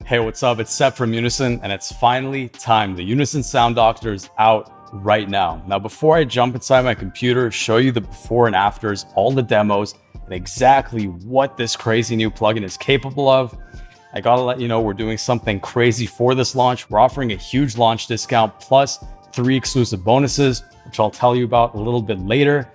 Hey, what's up? It's Seth from Unison, and it's finally time. The Unison Sound Doctor is out right now. Now, before I jump inside my computer, show you the before and afters, all the demos, and exactly what this crazy new plugin is capable of, I gotta let you know we're doing something crazy for this launch. We're offering a huge launch discount plus 3 exclusive bonuses, which I'll tell you about a little bit later.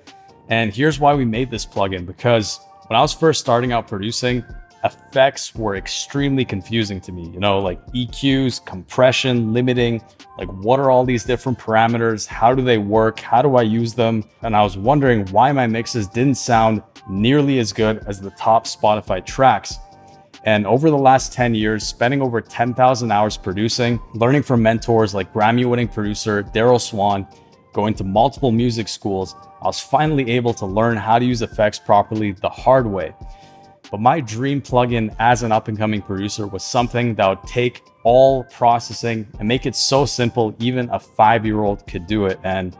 And here's why we made this plugin, because when I was first starting out producing, effects were extremely confusing to me, like EQs, compression, limiting, like what are all these different parameters? How do they work? How do I use them? And I was wondering why my mixes didn't sound nearly as good as the top Spotify tracks. And over the last 10 years, spending over 10,000 hours producing, learning from mentors like Grammy-winning producer Daryl Swan, going to multiple music schools, I was finally able to learn how to use effects properly the hard way. But my dream plugin as an up-and-coming producer was something that would take all processing and make it so simple even a 5-year-old could do it. And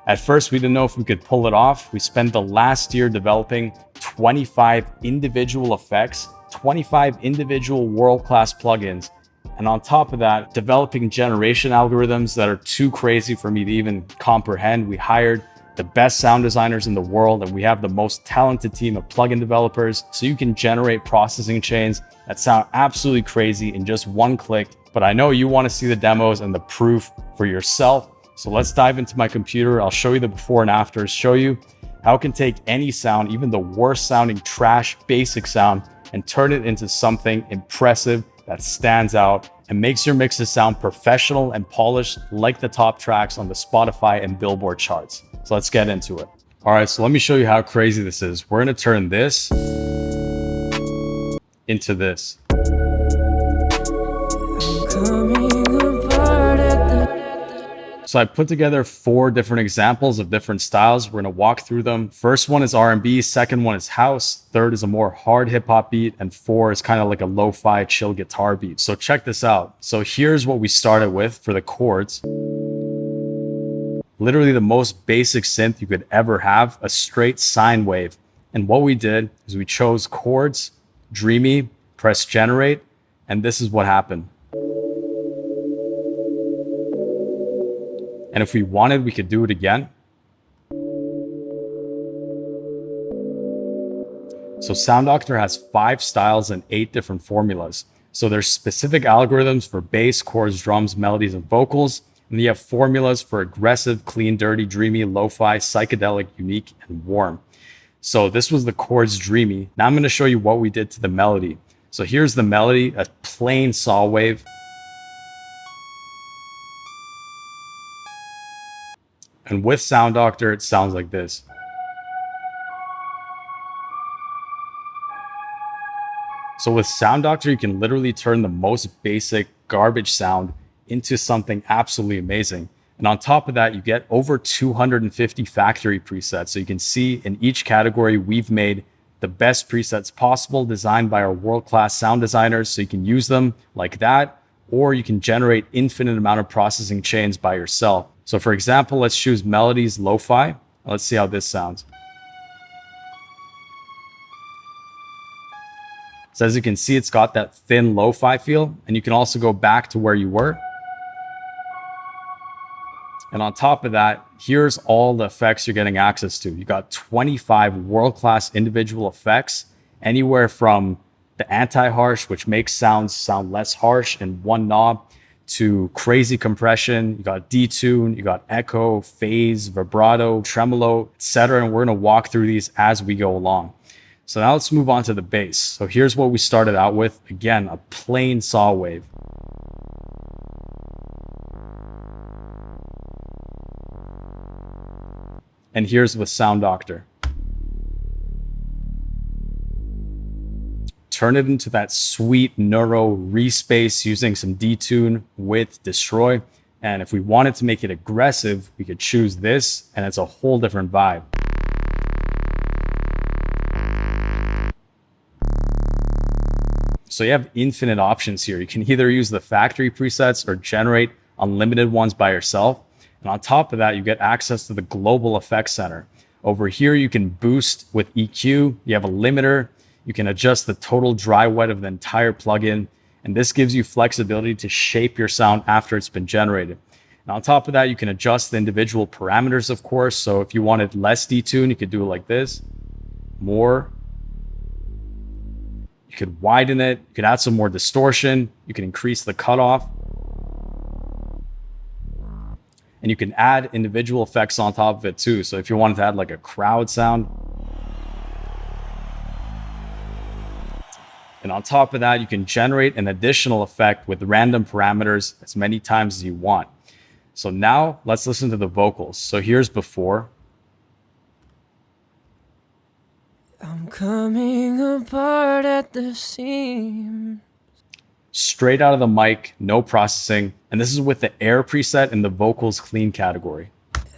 at first we didn't know if we could pull it off. We spent the last year developing 25 individual effects, 25 individual world-class plugins. And on top of that, developing generation algorithms that are too crazy for me to even comprehend. We hired the best sound designers in the world, and we have the most talented team of plugin developers, so you can generate processing chains that sound absolutely crazy in just one click. But I know you want to see the demos and the proof for yourself. So let's dive into my computer. I'll show you the before and afters, show you how it can take any sound, even the worst sounding trash basic sound, and turn it into something impressive that stands out and makes your mixes sound professional and polished like the top tracks on the Spotify and Billboard charts. So let's get into it. All right, so let me show you how crazy this is. We're gonna turn this into this. So I put together 4 different examples of different styles. We're gonna walk through them. First one is R&B, second one is house, third is a more hard hip hop beat, and 4 is kind of like a lo-fi chill guitar beat. So check this out. So here's what we started with for the chords. Literally the most basic synth you could ever have, a straight sine wave. And what we did is we chose chords, dreamy, press generate, and this is what happened. And if we wanted, we could do it again. So Sound Doctor has 5 styles and 8 different formulas. So there's specific algorithms for bass, chords, drums, melodies, and vocals. And you have formulas for aggressive, clean, dirty, dreamy, lo-fi, psychedelic, unique, and warm. So this was the chords dreamy. Now I'm going to show you what we did to the melody. So here's the melody, a plain saw wave. And with Sound Doctor, it sounds like this. So with Sound Doctor, you can literally turn the most basic garbage sound into something absolutely amazing. And on top of that, you get over 250 factory presets. So you can see in each category, we've made the best presets possible, designed by our world-class sound designers. So you can use them like that, or you can generate infinite amount of processing chains by yourself. So for example, let's choose melodies, lo-fi. Let's see how this sounds. So as you can see, it's got that thin lo-fi feel, and you can also go back to where you were. And on top of that, here's all the effects you're getting access to. You got 25 world-class individual effects, anywhere from the anti-harsh, which makes sounds sound less harsh in one knob, to crazy compression. You got detune, you got echo, phase, vibrato, tremolo, etc. And we're gonna walk through these as we go along. So now let's move on to the bass. So here's what we started out with. Again, a plain saw wave. And here's with Sound Doctor. Turn it into that sweet neuro respace using some detune with destroy. And if we wanted to make it aggressive, we could choose this, and it's a whole different vibe. So you have infinite options here. You can either use the factory presets or generate unlimited ones by yourself. And on top of that, you get access to the global effects center. Over here, you can boost with EQ. You have a limiter. You can adjust the total dry wet of the entire plugin. And this gives you flexibility to shape your sound after it's been generated. And on top of that, you can adjust the individual parameters, of course. So if you wanted less detune, you could do it like this. More. You could widen it. You could add some more distortion. You can increase the cutoff. And you can add individual effects on top of it too. So if you wanted to add like a crowd sound. And on top of that, you can generate an additional effect with random parameters as many times as you want. So now let's listen to the vocals. So here's before. I'm coming apart at the seams. Straight out of the mic, no processing. And this is with the air preset in the vocals clean category.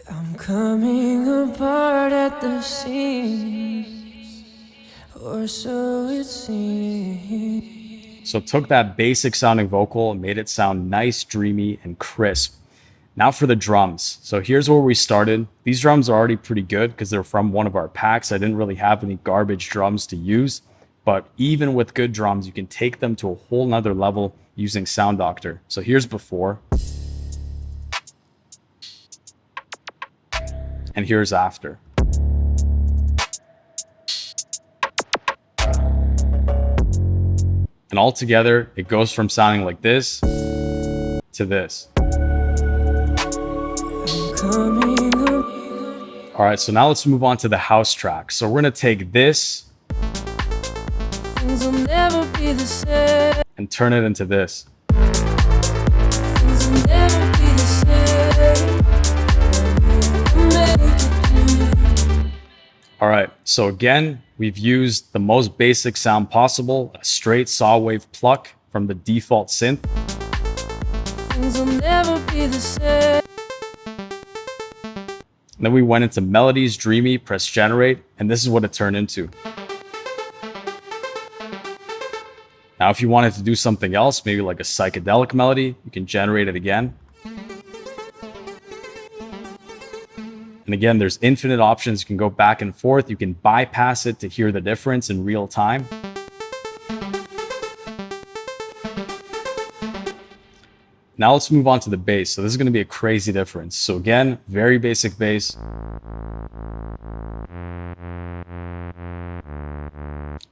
I'm coming apart at the seams, or so it seems. So took that basic sounding vocal and made it sound nice, dreamy, and crisp. Now for the drums. So here's where we started. These drums are already pretty good because they're from one of our packs. I didn't really have any garbage drums to use. But even with good drums, you can take them to a whole nother level using Sound Doctor. So here's before. And here's after. And all together, it goes from sounding like this to this. All right, so now let's move on to the house track. So we're gonna take this and turn it into this. All right, so again, we've used the most basic sound possible, a straight saw wave pluck from the default synth. Things will never be the same. And then we went into melodies, dreamy, press generate, and this is what it turned into. Now, if you wanted to do something else, maybe like a psychedelic melody, you can generate it again. And again, there's infinite options. You can go back and forth. You can bypass it to hear the difference in real time. Now let's move on to the bass. So this is going to be a crazy difference. So again, very basic bass.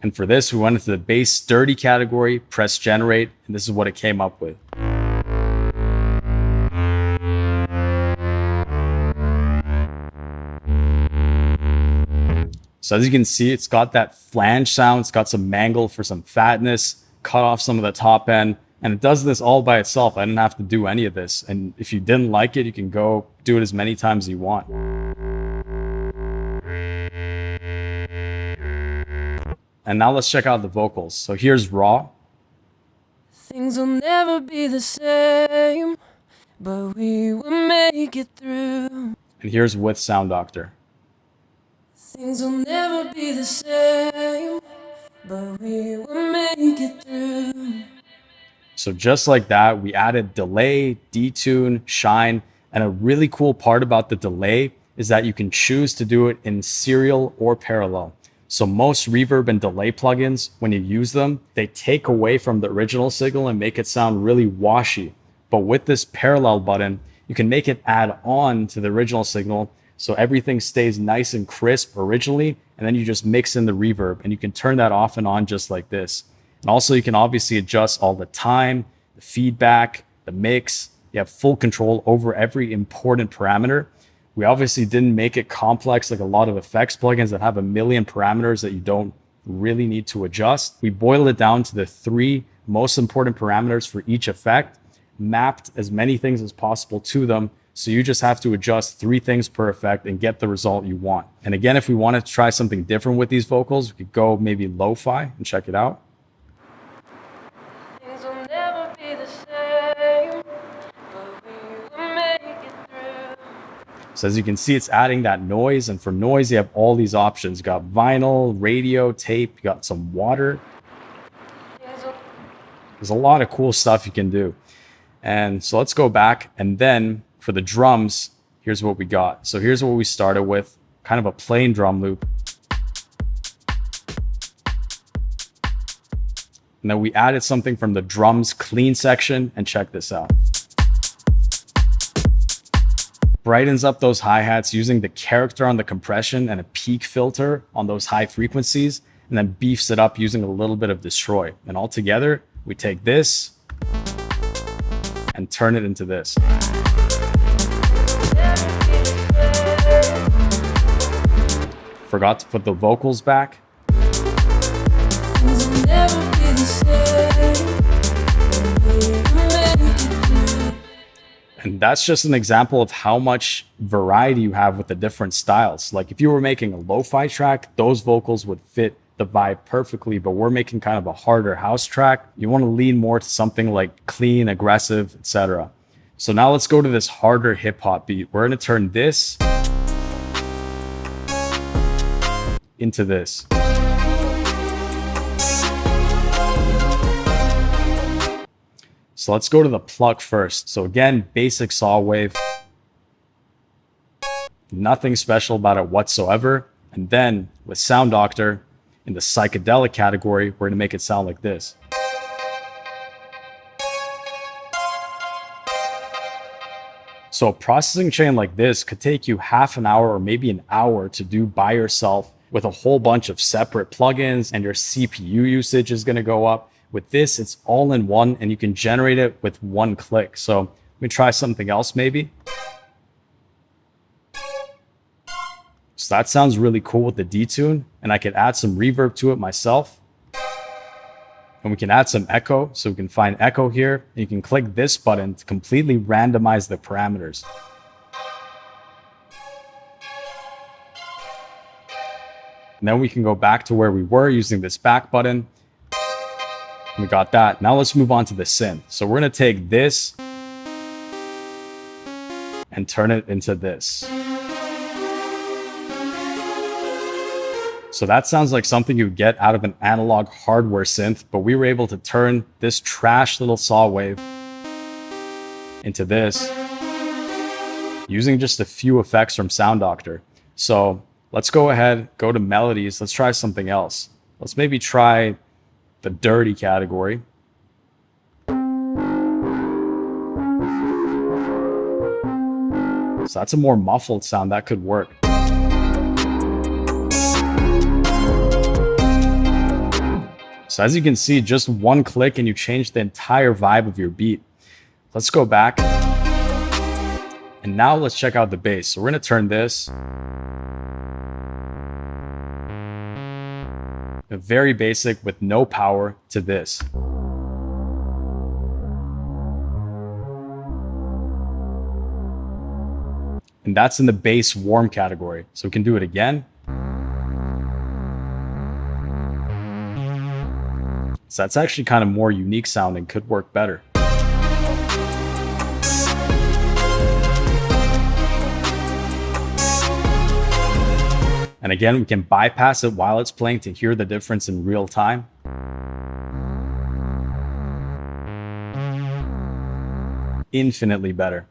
And for this, we went into the bass sturdy category, press generate, and this is what it came up with. So as you can see, it's got that flange sound. It's got some mangle for some fatness, cut off some of the top end. And it does this all by itself. I didn't have to do any of this. And if you didn't like it, you can go do it as many times as you want. And now let's check out the vocals. So here's raw. Things will never be the same, but we will make it through. And here's with Sound Doctor. Things will never be the same, but we will make it through. So just like that, we added delay, detune, shine, and a really cool part about the delay is that you can choose to do it in serial or parallel. So most reverb and delay plugins, when you use them, they take away from the original signal and make it sound really washy. But with this parallel button, you can make it add on to the original signal so everything stays nice and crisp originally, and then you just mix in the reverb and you can turn that off and on just like this. And also you can obviously adjust all the time, the feedback, the mix. You have full control over every important parameter. We obviously didn't make it complex like a lot of effects plugins that have a million parameters that you don't really need to adjust. We boiled it down to the 3 most important parameters for each effect, mapped as many things as possible to them. So you just have to adjust 3 things per effect and get the result you want. And again, if we wanted to try something different with these vocals, we could go maybe LoFi and check it out. Things will never be the same, but we will make it through. So as you can see, it's adding that noise. And for noise, you have all these options. You got vinyl, radio, tape, you got some water. There's a lot of cool stuff you can do. And so let's go back. And then for the drums, here's what we got. So here's what we started with, kind of a plain drum loop. And then we added something from the drums clean section, and check this out. Brightens up those hi-hats using the character on the compression and a peak filter on those high frequencies, and then beefs it up using a little bit of destroy. And all together, we take this and turn it into this. Forgot to put the vocals back. And that's just an example of how much variety you have with the different styles. Like if you were making a lo-fi track, those vocals would fit the vibe perfectly, but we're making kind of a harder house track. You want to lean more to something like clean, aggressive, etc. So now let's go to this harder hip hop beat. We're going to turn this into this. So let's go to the pluck first. So again, basic saw wave. Nothing special about it whatsoever. And then with Sound Doctor, in the psychedelic category, we're gonna make it sound like this. So a processing chain like this could take you half an hour or maybe an hour to do by yourself with a whole bunch of separate plugins, and your CPU usage is gonna go up. With this, it's all in one and you can generate it with one click. So let me try something else maybe. So that sounds really cool with the detune, and I could add some reverb to it myself. And we can add some echo. So we can find echo here, and you can click this button to completely randomize the parameters. And then we can go back to where we were using this back button. We got that. Now let's move on to the synth. So we're going to take this and turn it into this. So that sounds like something you would get out of an analog hardware synth, but we were able to turn this trash little saw wave into this using just a few effects from Sound Doctor. So let's go ahead, go to melodies. Let's try something else. Let's maybe try the dirty category. So that's a more muffled sound that could work. So as you can see, just one click and you change the entire vibe of your beat. Let's go back. And now let's check out the bass. So we're gonna turn this very basic with no power to this. And that's in the bass warm category. So we can do it again. So that's actually kind of more unique sounding, could work better. And again, we can bypass it while it's playing to hear the difference in real time. Infinitely better.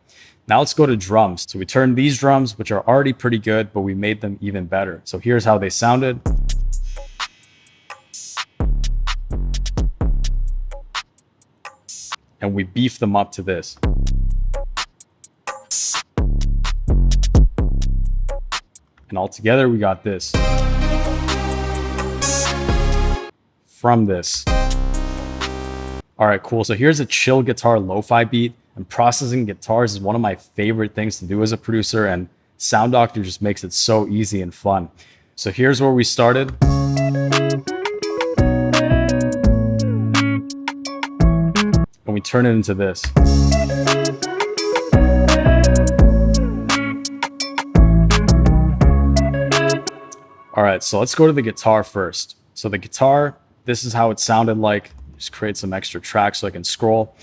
Now let's go to drums. So we turned these drums, which are already pretty good, but we made them even better. So here's how they sounded. And we beefed them up to this. And all together, we got this. From this. All right, cool. So here's a chill guitar lo-fi beat. And processing guitars is one of my favorite things to do as a producer. And Sound Doctor just makes it so easy and fun. So here's where we started. And we turn it into this. All right, so let's go to the guitar first. So the guitar, this is how it sounded like. Just create some extra tracks so I can scroll.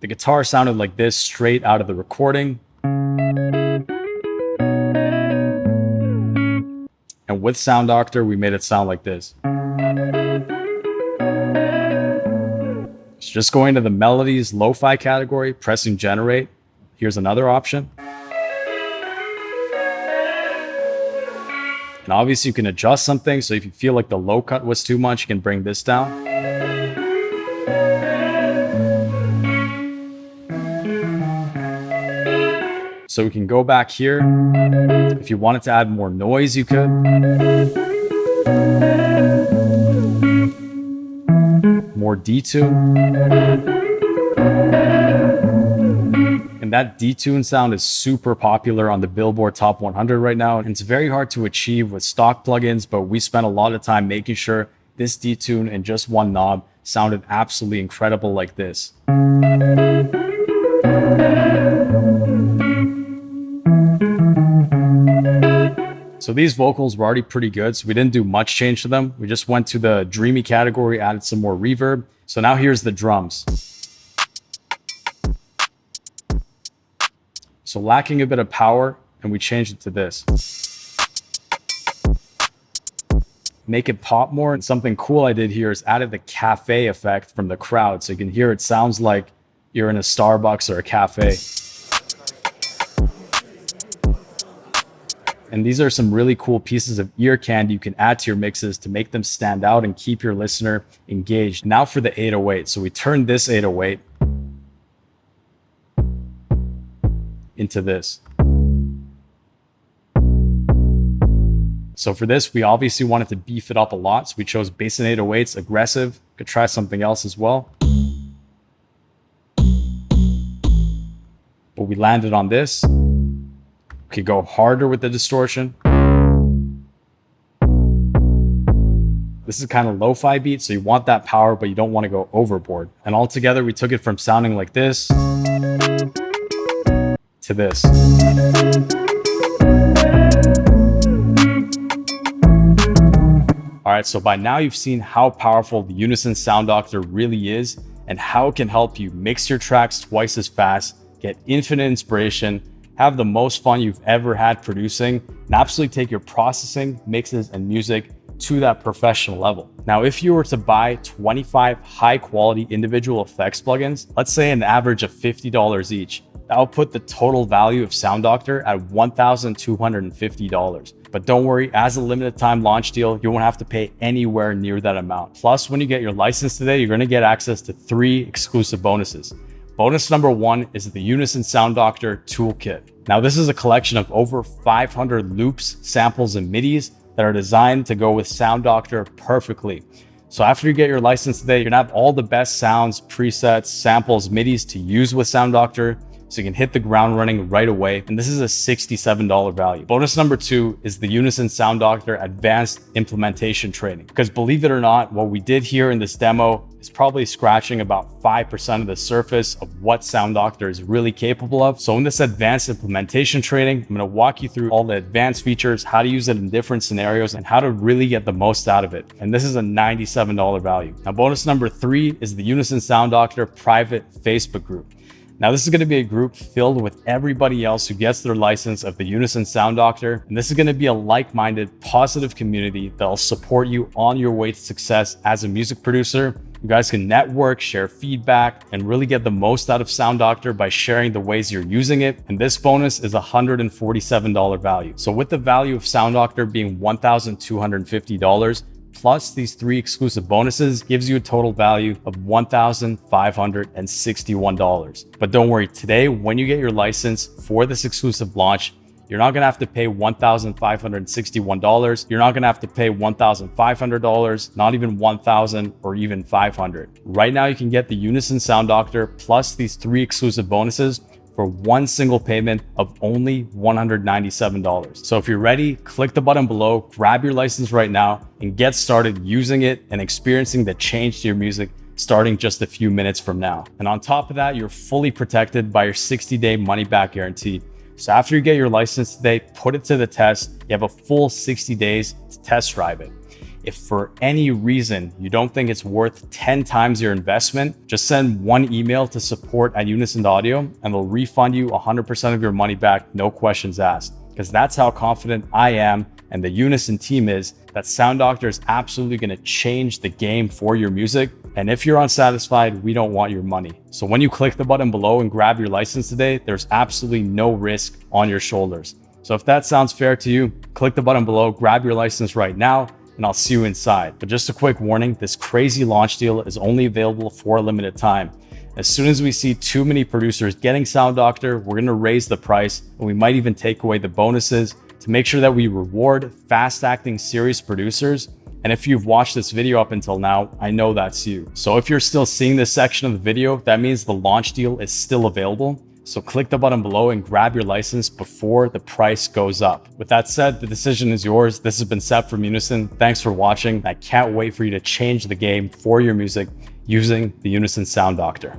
The guitar sounded like this straight out of the recording. And with Sound Doctor, we made it sound like this. So just going to the melodies, lo-fi category, pressing generate. Here's another option. And obviously you can adjust something. So if you feel like the low cut was too much, you can bring this down. So we can go back here. If you wanted to add more noise, you could. More detune. And that detune sound is super popular on the Billboard Top 100 right now. And it's very hard to achieve with stock plugins, but we spent a lot of time making sure this detune in just one knob sounded absolutely incredible like this. So these vocals were already pretty good, so we didn't do much change to them. We just went to the dreamy category, added some more reverb. So now here's the drums. So lacking a bit of power, and we changed it to this. Make it pop more. And something cool I did here is added the cafe effect from the crowd. So you can hear it sounds like you're in a Starbucks or a cafe. And these are some really cool pieces of ear candy you can add to your mixes to make them stand out and keep your listener engaged. Now for the 808. So we turned this 808 into this. So for this, we obviously wanted to beef it up a lot. So we chose bass and 808s, aggressive. Could try something else as well. But we landed on this. We could go harder with the distortion. This is kind of lo-fi beat, so you want that power, but you don't want to go overboard. And altogether, we took it from sounding like this to this. All right, so by now you've seen how powerful the Unison Sound Doctor really is and how it can help you mix your tracks twice as fast, get infinite inspiration, have the most fun you've ever had producing, and absolutely take your processing, mixes, and music to that professional level. Now, if you were to buy 25 high quality individual effects plugins, let's say an average of $50 each, that will put the total value of Sound Doctor at $1,250. But don't worry, as a limited time launch deal, you won't have to pay anywhere near that amount. Plus, when you get your license today, you're gonna get access to 3 exclusive bonuses. Bonus number 1 is the Unison Sound Doctor Toolkit. Now, this is a collection of over 500 loops, samples, and MIDIs that are designed to go with Sound Doctor perfectly. So after you get your license today, you're gonna have all the best sounds, presets, samples, MIDIs to use with Sound Doctor, so you can hit the ground running right away. And this is a $67 value. Bonus number 2 is the Unison Sound Doctor Advanced Implementation Training. Because believe it or not, what we did here in this demo is probably scratching about 5% of the surface of what Sound Doctor is really capable of. So in this advanced implementation training, I'm gonna walk you through all the advanced features, how to use it in different scenarios, and how to really get the most out of it. And this is a $97 value. Now, bonus number 3 is the Unison Sound Doctor private Facebook group. Now, this is going to be a group filled with everybody else who gets their license of the Unison Sound Doctor. And this is going to be a like-minded, positive community that'll support you on your way to success as a music producer. You guys can network, share feedback, and really get the most out of Sound Doctor by sharing the ways you're using it. And this bonus is a $147 value. So with the value of Sound Doctor being $1,250, plus these 3 exclusive bonuses gives you a total value of $1,561. But don't worry, today, when you get your license for this exclusive launch, you're not gonna have to pay $1,561. You're not gonna have to pay $1,500, not even $1,000 or even $500. Right now, you can get the Unison Sound Doctor plus these 3 exclusive bonuses for one single payment of only $197. So if you're ready, click the button below, grab your license right now, and get started using it and experiencing the change to your music starting just a few minutes from now. And on top of that, you're fully protected by your 60-day money-back guarantee. So after you get your license today, put it to the test. You have a full 60 days to test drive it. If for any reason you don't think it's worth 10 times your investment, just send one email to support@unison.audio and they'll refund you 100% of your money back, no questions asked. Because that's how confident I am and the Unison team is that Sound Doctor is absolutely going to change the game for your music. And if you're unsatisfied, we don't want your money. So when you click the button below and grab your license today, there's absolutely no risk on your shoulders. So if that sounds fair to you, click the button below, grab your license right now, and I'll see you inside. But just a quick warning, this crazy launch deal is only available for a limited time. As soon as we see too many producers getting Sound Doctor, we're going to raise the price, and we might even take away the bonuses to make sure that we reward fast-acting, serious producers. And if you've watched this video up until now, I know that's you. So if you're still seeing this section of the video, that means the launch deal is still available. So click the button below and grab your license before the price goes up. With that said, the decision is yours. This has been Seb from Unison. Thanks for watching. I can't wait for you to change the game for your music using the Unison Sound Doctor.